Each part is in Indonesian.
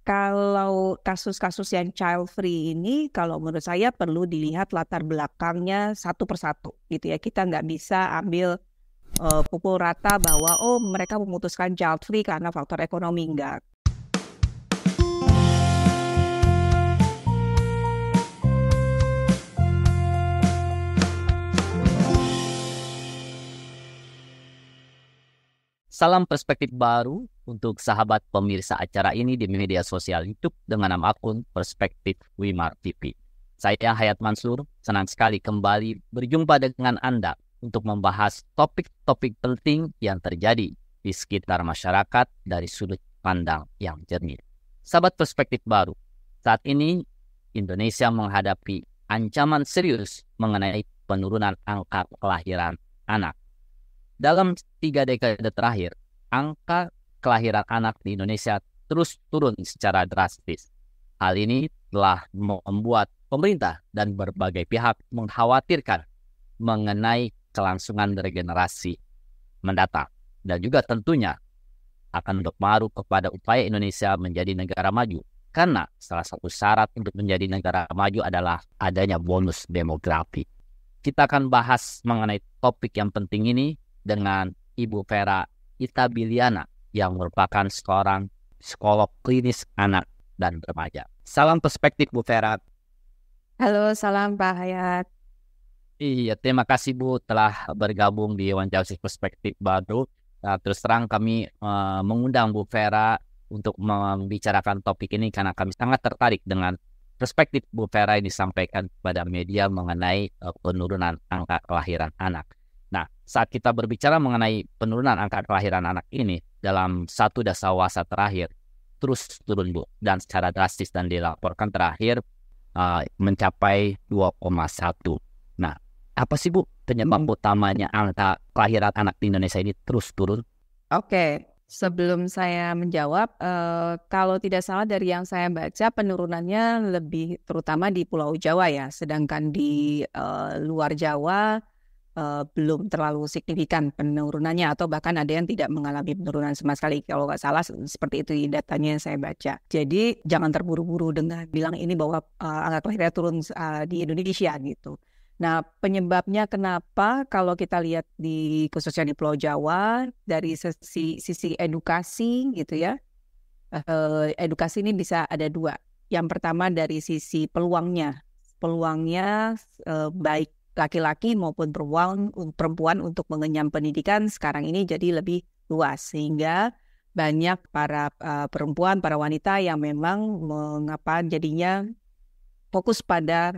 Kalau kasus-kasus yang child free ini, kalau menurut saya perlu dilihat latar belakangnya satu persatu, gitu ya. Kita nggak bisa ambil pukul rata bahwa mereka memutuskan child free karena faktor ekonomi, enggak. Salam perspektif baru untuk sahabat pemirsa acara ini di media sosial YouTube dengan nama akun Perspektif Wimar TV. Saya Hayat Mansur, senang sekali kembali berjumpa dengan Anda untuk membahas topik-topik penting yang terjadi di sekitar masyarakat dari sudut pandang yang jernih. Sahabat perspektif baru, saat ini Indonesia menghadapi ancaman serius mengenai penurunan angka kelahiran anak. Dalam 3 dekade terakhir, angka kelahiran anak di Indonesia terus turun secara drastis. Hal ini telah membuat pemerintah dan berbagai pihak mengkhawatirkan mengenai kelangsungan regenerasi mendatang. Dan juga tentunya akan berpengaruh kepada upaya Indonesia menjadi negara maju. Karena salah satu syarat untuk menjadi negara maju adalah adanya bonus demografi. Kita akan bahas mengenai topik yang penting ini dengan Ibu Vera Itabiliana yang merupakan seorang psikolog klinis anak dan remaja. Salam perspektif Bu Vera. Halo, salam Pak Hayat. Iya, terima kasih Bu telah bergabung di wawancara perspektif baru. Terus terang kami mengundang Bu Vera untuk membicarakan topik ini karena kami sangat tertarik dengan perspektif Bu Vera yang disampaikan kepada media mengenai penurunan angka kelahiran anak. Nah, saat kita berbicara mengenai penurunan angka kelahiran anak ini dalam 1 dasawarsa terakhir terus turun Bu, dan secara drastis, dan dilaporkan terakhir mencapai 2,1. Nah, apa sih Bu penyebab utamanya angka kelahiran anak di Indonesia ini terus turun? Oke, sebelum saya menjawab, kalau tidak salah dari yang saya baca penurunannya lebih terutama di Pulau Jawa ya, sedangkan di luar Jawa belum terlalu signifikan penurunannya atau bahkan ada yang tidak mengalami penurunan sama sekali. Kalau nggak salah seperti itu datanya yang saya baca. Jadi jangan terburu-buru dengan bilang ini bahwa angka kelahiran turun di Indonesia gitu. Nah, penyebabnya kenapa kalau kita lihat di khususnya di Pulau Jawa dari sisi edukasi gitu ya. Edukasi ini bisa ada 2. Yang pertama dari sisi peluangnya baik laki-laki maupun perempuan untuk mengenyam pendidikan sekarang ini jadi lebih luas, sehingga banyak para perempuan, para wanita yang memang jadinya fokus pada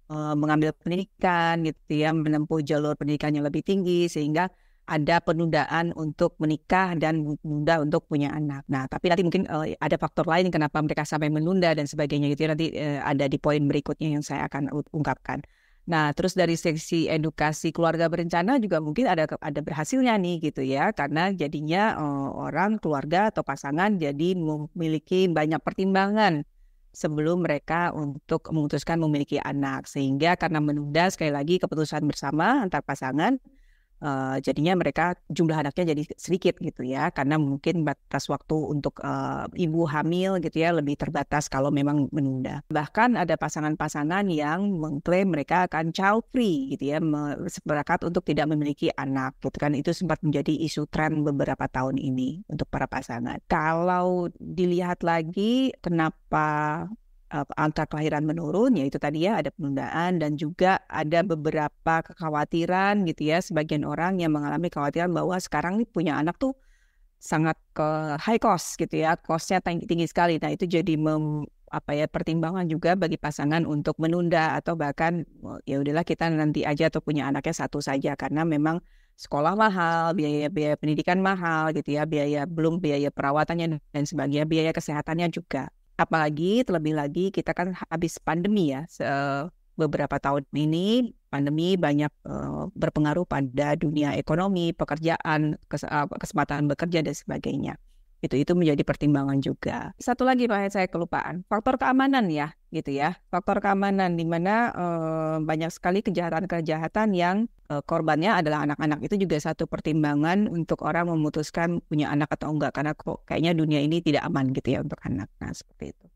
mengambil pendidikan gitu ya, menempuh jalur pendidikan yang lebih tinggi, sehingga ada penundaan untuk menikah dan menunda untuk punya anak. Nah, tapi nanti mungkin ada faktor lain kenapa mereka sampai menunda dan sebagainya gitu ya, nanti ada di poin berikutnya yang saya akan ungkapkan. Nah, terus dari sisi edukasi keluarga berencana juga mungkin ada berhasilnya nih gitu ya, karena jadinya orang keluarga atau pasangan jadi memiliki banyak pertimbangan sebelum mereka untuk memutuskan memiliki anak, sehingga karena menunda sekali lagi keputusan bersama antar pasangan, jadinya mereka jumlah anaknya jadi sedikit gitu ya, karena mungkin batas waktu untuk ibu hamil gitu ya lebih terbatas kalau memang menunda. Bahkan ada pasangan-pasangan yang mengklaim mereka akan child free gitu ya, sepakat untuk tidak memiliki anak gitu kan. Itu sempat menjadi isu tren beberapa tahun ini untuk para pasangan. Kalau dilihat lagi kenapa angka kelahiran menurun, yaitu tadi ya ada penundaan dan juga ada beberapa kekhawatiran gitu ya, sebagian orang yang mengalami kekhawatiran bahwa sekarang nih punya anak tuh sangat high cost gitu ya, costnya tinggi sekali. Nah, itu jadi pertimbangan juga bagi pasangan untuk menunda atau bahkan ya udahlah kita nanti aja atau punya anaknya satu saja, karena memang sekolah mahal, biaya pendidikan mahal gitu ya, belum biaya perawatannya dan sebagainya, biaya kesehatannya juga. Apalagi terlebih lagi kita kan habis pandemi ya, beberapa tahun ini pandemi banyak berpengaruh pada dunia ekonomi, pekerjaan, kesempatan bekerja dan sebagainya. Itu menjadi pertimbangan juga. Satu lagi Pak, saya kelupaan, faktor keamanan ya, gitu ya. Faktor keamanan di mana banyak sekali kejahatan-kejahatan yang korbannya adalah anak-anak. Itu juga satu pertimbangan untuk orang memutuskan punya anak atau enggak, karena kok kayaknya dunia ini tidak aman gitu ya untuk anak. Nah, seperti itu.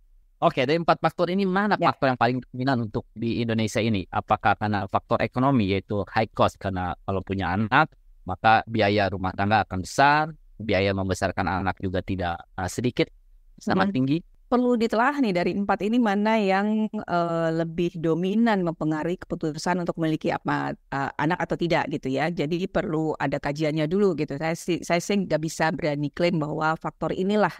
Oke, dari 4 faktor ini mana faktor yang paling dominan untuk di Indonesia ini? Apakah karena faktor ekonomi, yaitu high cost, karena kalau punya anak maka biaya rumah tangga akan besar, biaya membesarkan anak juga tidak sedikit, sangat tinggi. Perlu ditelah nih dari 4 ini mana yang lebih dominan mempengaruhi keputusan untuk memiliki anak atau tidak gitu ya. Jadi perlu ada kajiannya dulu gitu. Saya sih nggak bisa berani klaim bahwa faktor inilah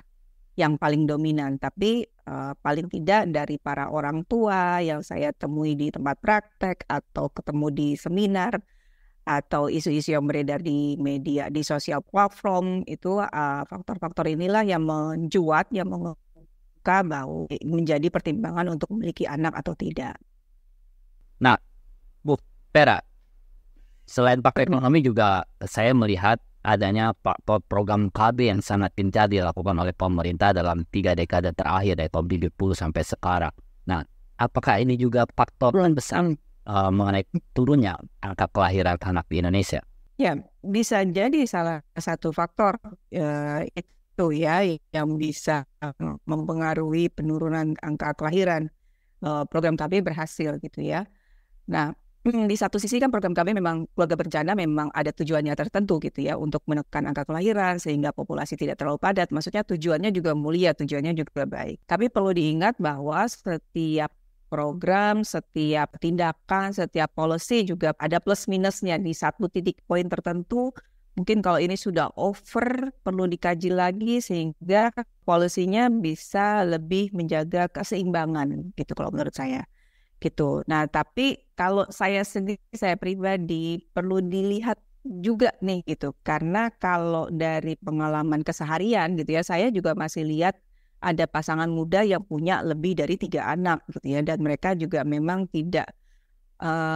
yang paling dominan. Tapi paling tidak dari para orang tua yang saya temui di tempat praktek atau ketemu di seminar, atau isu-isu yang beredar di media, di sosial platform, itu faktor-faktor inilah yang mencuat, yang membuka bahwa menjadi pertimbangan untuk memiliki anak atau tidak. Nah, Bu Vera, selain faktor ekonomi juga saya melihat adanya faktor program KB yang sangat gencar dilakukan oleh pemerintah dalam 3 dekade terakhir dari tahun 70 sampai sekarang. Nah, apakah ini juga faktor yang besar mengenai turunnya angka kelahiran anak di Indonesia? Ya, bisa jadi salah satu faktor itu ya yang bisa mempengaruhi penurunan angka kelahiran. Program KB berhasil gitu ya. Nah, di satu sisi kan program KB memang keluarga berencana memang ada tujuannya tertentu gitu ya untuk menekan angka kelahiran sehingga populasi tidak terlalu padat. Maksudnya tujuannya juga mulia, tujuannya juga baik. Tapi perlu diingat bahwa setiap program, setiap tindakan, setiap policy juga ada plus minusnya. Di satu titik poin tertentu mungkin kalau ini sudah over, perlu dikaji lagi sehingga polisinya bisa lebih menjaga keseimbangan gitu kalau menurut saya gitu. Nah, tapi kalau saya sendiri, saya pribadi perlu dilihat juga nih gitu, karena kalau dari pengalaman keseharian gitu ya, saya juga masih lihat ada pasangan muda yang punya lebih dari 3 anak gitu ya, dan mereka juga memang tidak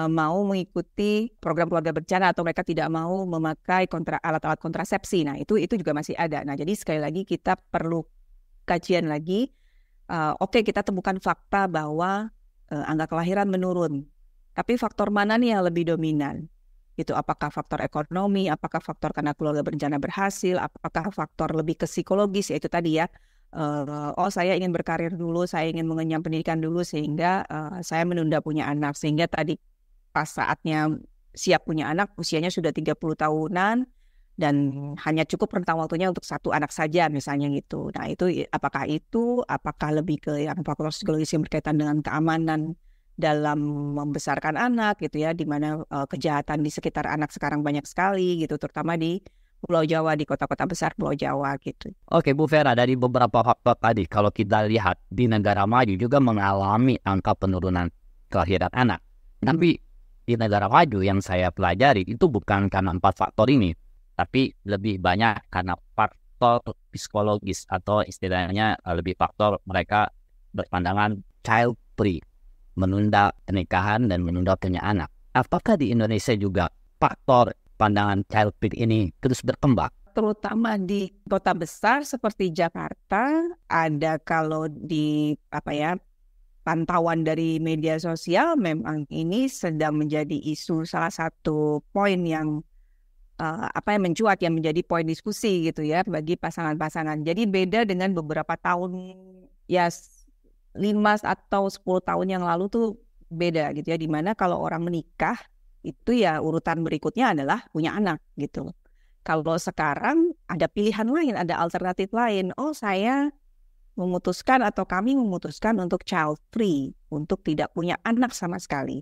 mau mengikuti program keluarga berencana atau mereka tidak mau memakai alat-alat kontrasepsi. Nah, itu juga masih ada. Nah, jadi sekali lagi kita perlu kajian lagi. Oke, kita temukan fakta bahwa angka kelahiran menurun. Tapi faktor mana nih yang lebih dominan? Itu apakah faktor ekonomi, apakah faktor karena keluarga berencana berhasil, apakah faktor lebih ke psikologis, yaitu tadi ya, saya ingin berkarir dulu, saya ingin mengenyam pendidikan dulu sehingga saya menunda punya anak. Sehingga tadi pas saatnya siap punya anak, usianya sudah 30 tahunan, dan hanya cukup rentang waktunya untuk 1 anak saja misalnya gitu. Nah apakah lebih ke yang faktor psikologis yang berkaitan dengan keamanan dalam membesarkan anak gitu ya, di mana kejahatan di sekitar anak sekarang banyak sekali gitu, terutama di Pulau Jawa, di kota-kota besar Pulau Jawa gitu. Oke Bu Vera, dari beberapa faktor tadi, kalau kita lihat di negara maju juga mengalami angka penurunan kelahiran anak. Tapi di negara maju yang saya pelajari itu bukan karena 4 faktor ini, tapi lebih banyak karena faktor psikologis atau istilahnya lebih faktor mereka berpandangan child free, menunda pernikahan dan menunda punya anak. Apakah di Indonesia juga faktor pandangan child free ini terus berkembang? Terutama di kota besar seperti Jakarta, ada kalau di pantauan dari media sosial memang ini sedang menjadi isu, salah satu poin yang mencuat, yang menjadi poin diskusi gitu ya bagi pasangan-pasangan. Jadi beda dengan beberapa tahun ya 5 atau 10 tahun yang lalu tuh beda gitu ya, dimana kalau orang menikah itu ya urutan berikutnya adalah punya anak gitu. Kalau sekarang ada pilihan lain, ada alternatif lain. Saya memutuskan atau kami memutuskan untuk child free, untuk tidak punya anak sama sekali,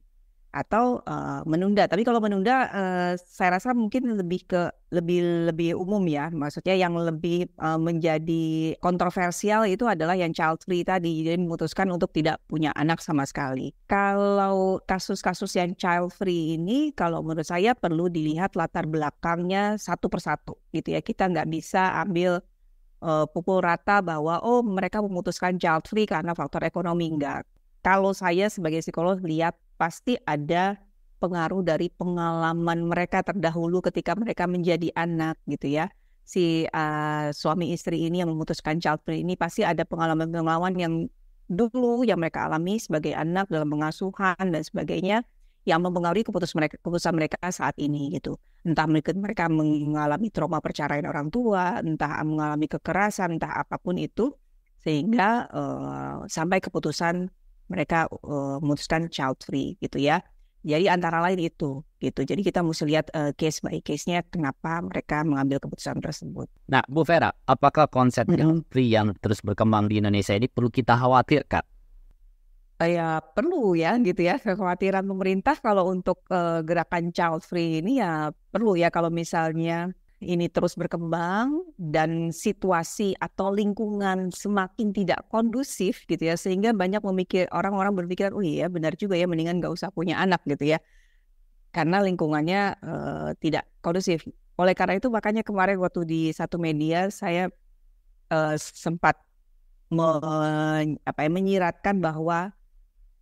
atau menunda. Tapi kalau menunda saya rasa mungkin lebih umum ya, maksudnya yang lebih menjadi kontroversial itu adalah yang child free tadi, jadi memutuskan untuk tidak punya anak sama sekali. Kalau kasus-kasus yang child free ini, kalau menurut saya perlu dilihat latar belakangnya satu persatu gitu ya. Kita nggak bisa ambil pukul rata bahwa mereka memutuskan child free karena faktor ekonomi. Enggak. Kalau saya sebagai psikolog lihat pasti ada pengaruh dari pengalaman mereka terdahulu ketika mereka menjadi anak gitu ya, suami istri ini yang memutuskan child free ini pasti ada pengalaman-pengalaman yang dulu yang mereka alami sebagai anak dalam pengasuhan dan sebagainya yang mempengaruhi keputusan mereka saat ini gitu. Entah mereka mengalami trauma perceraian orang tua, entah mengalami kekerasan, entah apapun itu, sehingga sampai keputusan mereka memutuskan child free gitu ya. Jadi antara lain itu gitu. Jadi kita mesti lihat case by case-nya kenapa mereka mengambil keputusan tersebut. Nah, Bu Vera, apakah konsep child free yang terus berkembang di Indonesia ini perlu kita khawatirkan? Ya perlu ya gitu ya, kekhawatiran pemerintah kalau untuk gerakan child free ini ya perlu ya kalau misalnya ini terus berkembang dan situasi atau lingkungan semakin tidak kondusif gitu ya, sehingga banyak orang-orang berpikiran, oh iya benar juga ya, mendingan nggak usah punya anak gitu ya, karena lingkungannya tidak kondusif. Oleh karena itu makanya kemarin waktu di satu media saya sempat menyiratkan bahwa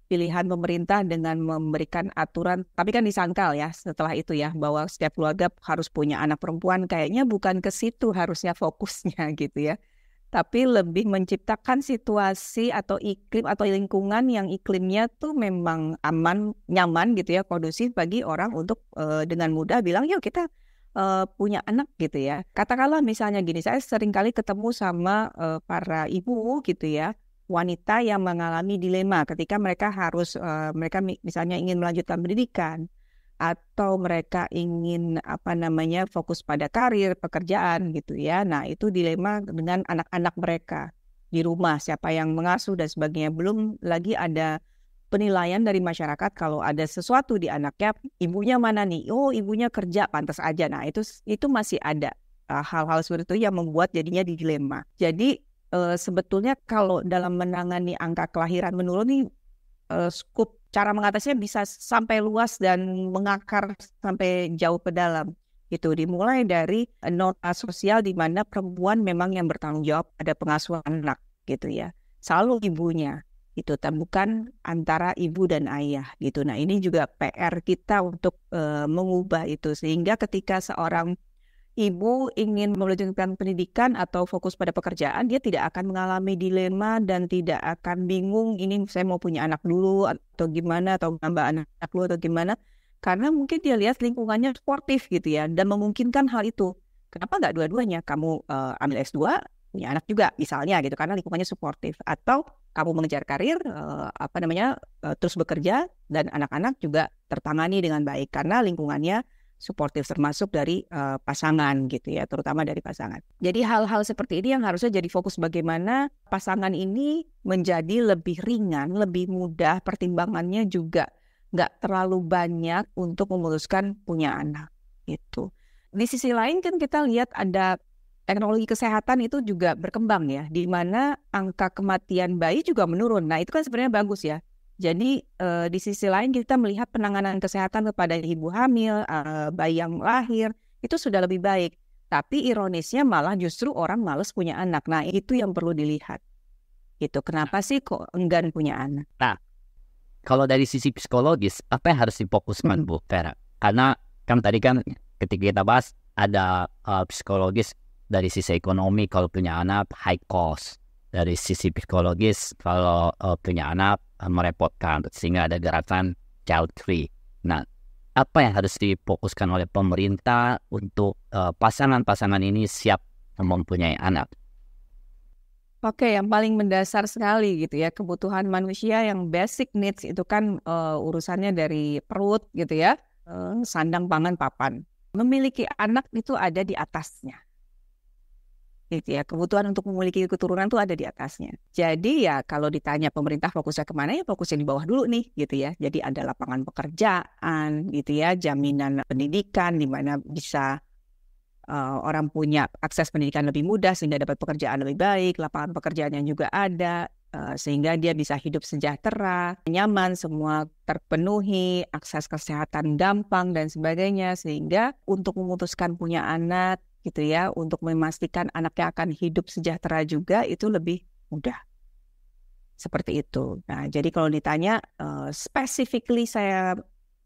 pilihan pemerintah dengan memberikan aturan, tapi kan disangkal ya setelah itu ya, bahwa setiap keluarga harus punya anak perempuan, kayaknya bukan ke situ harusnya fokusnya gitu ya. Tapi lebih menciptakan situasi atau iklim atau lingkungan yang iklimnya tuh memang aman, nyaman gitu ya, kondusif bagi orang untuk dengan mudah bilang, yuk kita punya anak gitu ya. Katakanlah misalnya gini, saya sering kali ketemu sama para ibu gitu ya, wanita yang mengalami dilema ketika mereka mereka misalnya ingin melanjutkan pendidikan atau mereka ingin fokus pada karir, pekerjaan gitu ya. Nah, itu dilema dengan anak-anak mereka di rumah, siapa yang mengasuh dan sebagainya. Belum lagi ada penilaian dari masyarakat kalau ada sesuatu di anaknya, ibunya mana nih? Oh, ibunya kerja, pantas aja. Nah, itu masih ada hal-hal seperti itu yang membuat jadinya dilema. Jadi sebetulnya kalau dalam menangani angka kelahiran menurun nih, skup cara mengatasinya bisa sampai luas dan mengakar sampai jauh ke dalam. Itu dimulai dari nota sosial di mana perempuan memang yang bertanggung jawab pada pengasuhan anak gitu ya. Selalu ibunya itu, bukan antara ibu dan ayah gitu. Nah, ini juga PR kita untuk mengubah itu, sehingga ketika seorang ibu ingin melanjutkan pendidikan atau fokus pada pekerjaan, dia tidak akan mengalami dilema dan tidak akan bingung, ini saya mau punya anak dulu atau gimana, atau nambah anak dulu atau gimana. Karena mungkin dia lihat lingkungannya sportif gitu ya, dan memungkinkan hal itu. Kenapa nggak dua-duanya? Kamu ambil S2, punya anak juga misalnya gitu, karena lingkungannya suportif. Atau kamu mengejar karir, terus bekerja, dan anak-anak juga tertangani dengan baik karena lingkungannya suportif, termasuk dari pasangan gitu ya, terutama dari pasangan. Jadi hal-hal seperti ini yang harusnya jadi fokus, bagaimana pasangan ini menjadi lebih ringan, lebih mudah, pertimbangannya juga nggak terlalu banyak untuk memutuskan punya anak gitu. Di sisi lain kan kita lihat ada teknologi kesehatan itu juga berkembang ya, di mana angka kematian bayi juga menurun. Nah, itu kan sebenarnya bagus ya. Jadi di sisi lain kita melihat penanganan kesehatan kepada ibu hamil, bayi yang lahir, itu sudah lebih baik. Tapi ironisnya malah justru orang malas punya anak. Nah, itu yang perlu dilihat. Gitu. Kenapa sih kok enggan punya anak? Nah, kalau dari sisi psikologis, apa yang harus difokuskan Bu Vera? Karena kan tadi kan ketika kita bahas ada psikologis dari sisi ekonomi, kalau punya anak high cost. Dari sisi psikologis, kalau punya anak merepotkan, sehingga ada gerakan child free. Nah, apa yang harus difokuskan oleh pemerintah untuk pasangan-pasangan ini siap mempunyai anak? Oke, yang paling mendasar sekali gitu ya, kebutuhan manusia yang basic needs itu kan urusannya dari perut gitu ya, sandang, pangan, papan. Memiliki anak itu ada di atasnya. Gitu ya, kebutuhan untuk memiliki keturunan itu ada di atasnya. Jadi ya kalau ditanya pemerintah fokusnya kemana, ya fokusnya di bawah dulu nih gitu ya. Jadi ada lapangan pekerjaan gitu ya, jaminan pendidikan di mana bisa orang punya akses pendidikan lebih mudah sehingga dapat pekerjaan lebih baik, lapangan pekerjaan yang juga ada sehingga dia bisa hidup sejahtera, nyaman, semua terpenuhi, akses kesehatan gampang dan sebagainya, sehingga untuk memutuskan punya anak gitu ya, untuk memastikan anaknya akan hidup sejahtera juga itu lebih mudah. Seperti itu. Nah, jadi kalau ditanya specifically saya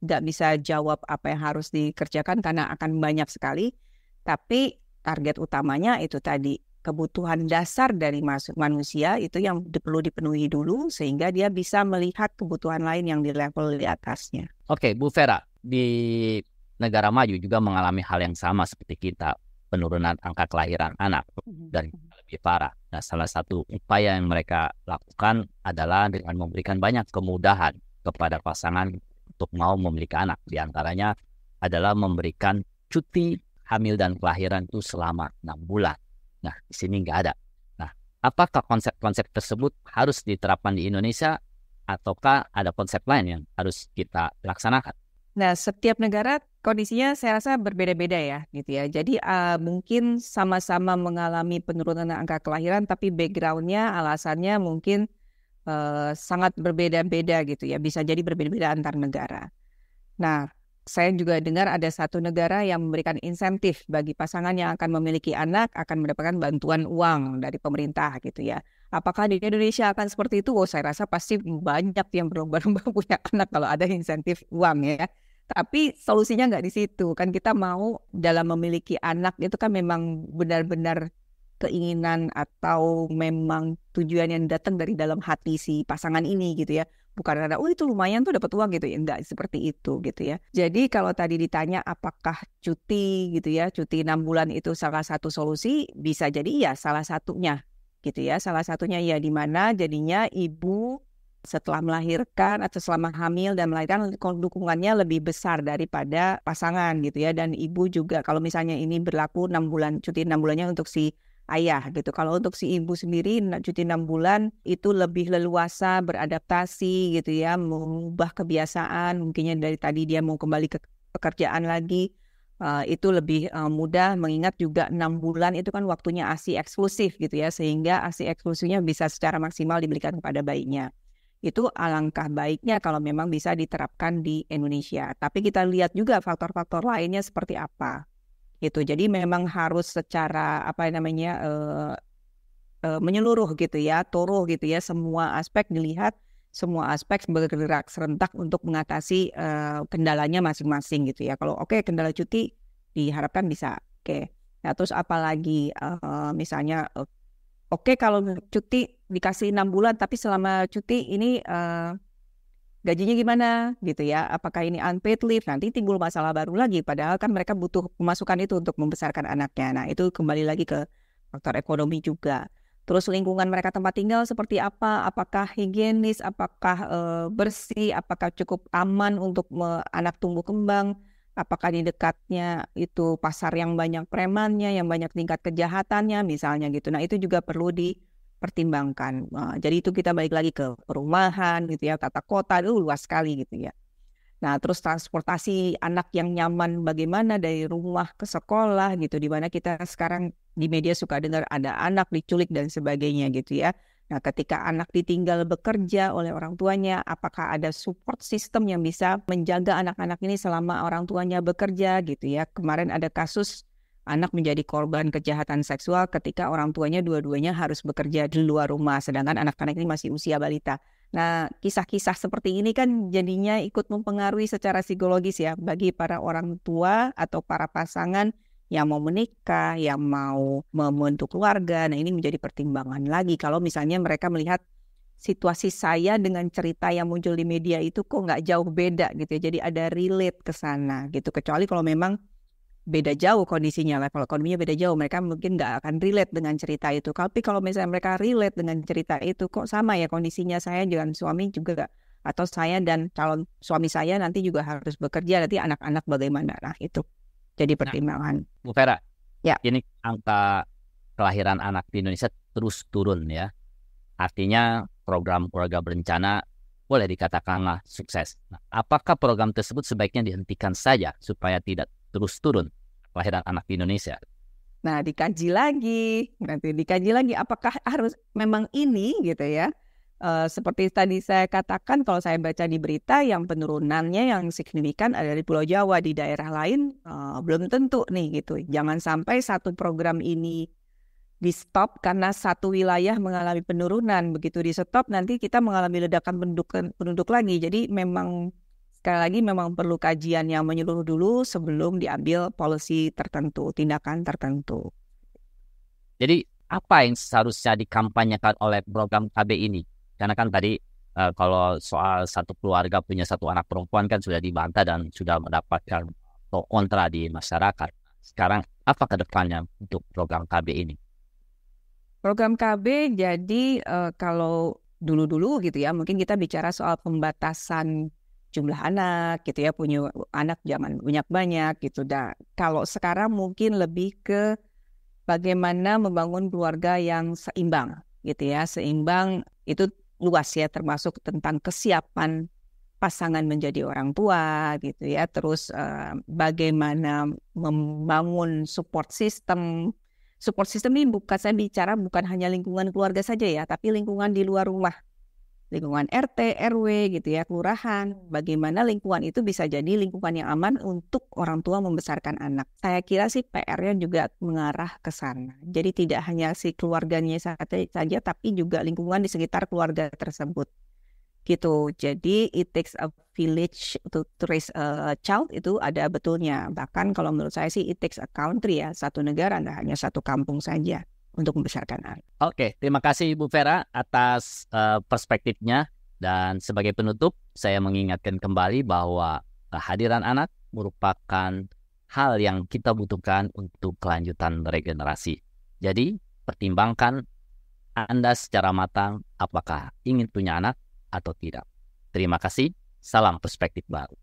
nggak bisa jawab apa yang harus dikerjakan karena akan banyak sekali. Tapi target utamanya itu tadi kebutuhan dasar dari manusia itu yang perlu dipenuhi dulu sehingga dia bisa melihat kebutuhan lain yang di level di atasnya. Oke, Bu Vera, di negara maju juga mengalami hal yang sama seperti kita, penurunan angka kelahiran anak dan lebih parah. Nah, salah satu upaya yang mereka lakukan adalah dengan memberikan banyak kemudahan kepada pasangan untuk mau memiliki anak. Di antaranya adalah memberikan cuti hamil dan kelahiran itu selama 6 bulan. Nah, di sini nggak ada. Nah, apakah konsep-konsep tersebut harus diterapkan di Indonesia ataukah ada konsep lain yang harus kita laksanakan? Nah, setiap negara kondisinya saya rasa berbeda-beda ya, gitu ya. Jadi mungkin sama-sama mengalami penurunan angka kelahiran, tapi background-nya, alasannya mungkin sangat berbeda-beda gitu ya. Bisa jadi berbeda-beda antar negara. Nah, saya juga dengar ada satu negara yang memberikan insentif bagi pasangan yang akan memiliki anak akan mendapatkan bantuan uang dari pemerintah gitu ya. Apakah di Indonesia akan seperti itu? Oh, saya rasa pasti banyak yang berlomba-lomba punya anak kalau ada insentif uang ya. Tapi solusinya nggak di situ. Kan kita mau dalam memiliki anak itu kan memang benar-benar keinginan atau memang tujuan yang datang dari dalam hati si pasangan ini gitu ya. Bukan karena, oh itu lumayan tuh dapat uang gitu ya. Enggak seperti itu gitu ya. Jadi kalau tadi ditanya apakah cuti gitu ya, cuti 6 bulan itu salah satu solusi, bisa jadi ya salah satunya gitu ya. Salah satunya ya di mana jadinya ibu setelah melahirkan atau selama hamil dan melahirkan dukungannya lebih besar daripada pasangan gitu ya. Dan ibu juga kalau misalnya ini berlaku 6 bulan, cuti 6 bulannya untuk si ayah gitu. Kalau untuk si ibu sendiri cuti 6 bulan itu lebih leluasa beradaptasi gitu ya, mengubah kebiasaan, mungkinnya dari tadi dia mau kembali ke pekerjaan lagi, itu lebih mudah mengingat juga 6 bulan itu kan waktunya ASI eksklusif gitu ya, sehingga ASI eksklusifnya bisa secara maksimal diberikan kepada bayinya. Itu alangkah baiknya kalau memang bisa diterapkan di Indonesia. Tapi kita lihat juga faktor-faktor lainnya seperti apa. Gitu. Jadi memang harus secara menyeluruh gitu ya, thorough gitu ya, semua aspek dilihat, semua aspek bergerak serentak untuk mengatasi kendalanya masing-masing gitu ya. Kalau kendala cuti diharapkan bisa. Nah, terus apalagi misalnya kalau cuti dikasih 6 bulan tapi selama cuti ini gajinya gimana gitu ya, apakah ini unpaid leave, nanti timbul masalah baru lagi, padahal kan mereka butuh pemasukan itu untuk membesarkan anaknya. Nah itu kembali lagi ke faktor ekonomi juga. Terus lingkungan mereka tempat tinggal seperti apa, apakah higienis, apakah bersih, apakah cukup aman untuk anak tumbuh kembang, apakah di dekatnya itu pasar yang banyak premannya, yang banyak tingkat kejahatannya misalnya gitu. Nah itu juga perlu pertimbangkan. Jadi itu kita balik lagi ke perumahan gitu ya, tata kota itu luas sekali gitu ya. Nah, terus transportasi anak yang nyaman bagaimana dari rumah ke sekolah gitu, di mana kita sekarang di media suka dengar ada anak diculik dan sebagainya gitu ya. Nah, ketika anak ditinggal bekerja oleh orang tuanya, apakah ada support system yang bisa menjaga anak-anak ini selama orang tuanya bekerja gitu ya. Kemarin ada kasus anak menjadi korban kejahatan seksual ketika orang tuanya dua-duanya harus bekerja di luar rumah, sedangkan anak-anak ini masih usia balita. Nah, kisah-kisah seperti ini kan jadinya ikut mempengaruhi secara psikologis ya bagi para orang tua atau para pasangan yang mau menikah, yang mau membentuk keluarga. Nah, ini menjadi pertimbangan lagi kalau misalnya mereka melihat situasi saya dengan cerita yang muncul di media itu kok nggak jauh beda gitu ya. Jadi ada relate ke sana gitu. Kecuali kalau memang beda jauh kondisinya, level ekonominya beda jauh, mereka mungkin nggak akan relate dengan cerita itu. Tapi kalau misalnya mereka relate dengan cerita itu, kok sama ya kondisinya saya dengan suami juga, atau saya dan calon suami saya nanti juga harus bekerja, nanti anak-anak bagaimana? Nah itu jadi pertimbangan. Nah, Bu Vera, ya. Ini angka kelahiran anak di Indonesia terus turun ya. Artinya program keluarga berencana boleh dikatakanlah sukses. Nah, apakah program tersebut sebaiknya dihentikan saja supaya tidak terus turun kelahiran anak di Indonesia? Nah, dikaji lagi apakah harus memang ini gitu ya. Seperti tadi saya katakan, kalau saya baca di berita yang penurunannya yang signifikan ada di Pulau Jawa, di daerah lain belum tentu nih gitu. Jangan sampai satu program ini di stop karena satu wilayah mengalami penurunan, begitu di stop nanti kita mengalami ledakan penduduk lagi. Jadi memang sekali lagi memang perlu kajian yang menyeluruh dulu sebelum diambil policy tertentu, tindakan tertentu. Jadi apa yang seharusnya dikampanyekan oleh program KB ini? Karena kan tadi kalau soal satu keluarga punya satu anak perempuan kan sudah dibantah dan sudah mendapatkan pro kontra di masyarakat. Sekarang apa ke depannya untuk program KB ini? Program KB jadi kalau dulu-dulu gitu ya, mungkin kita bicara soal pembatasan jumlah anak gitu ya, punya anak jangan banyak-banyak gitu. Kalau sekarang mungkin lebih ke bagaimana membangun keluarga yang seimbang gitu ya. Seimbang itu luas ya, termasuk tentang kesiapan pasangan menjadi orang tua gitu ya. Terus bagaimana membangun support system. Support system ini saya bicara bukan hanya lingkungan keluarga saja ya, tapi lingkungan di luar rumah. Lingkungan RT, RW gitu ya, kelurahan. Bagaimana lingkungan itu bisa jadi lingkungan yang aman untuk orang tua membesarkan anak. Saya kira sih PR-nya juga mengarah ke sana. Jadi tidak hanya si keluarganya saja, tapi juga lingkungan di sekitar keluarga tersebut. Gitu. Jadi it takes a village to raise a child, itu ada betulnya. Bahkan kalau menurut saya sih it takes a country ya, satu negara, tidak hanya satu kampung saja untuk membesarkan anak. Oke, terima kasih Bu Vera atas perspektifnya. Dan sebagai penutup, saya mengingatkan kembali bahwa kehadiran anak merupakan hal yang kita butuhkan untuk kelanjutan regenerasi. Jadi, pertimbangkan Anda secara matang apakah ingin punya anak atau tidak. Terima kasih, salam perspektif baru.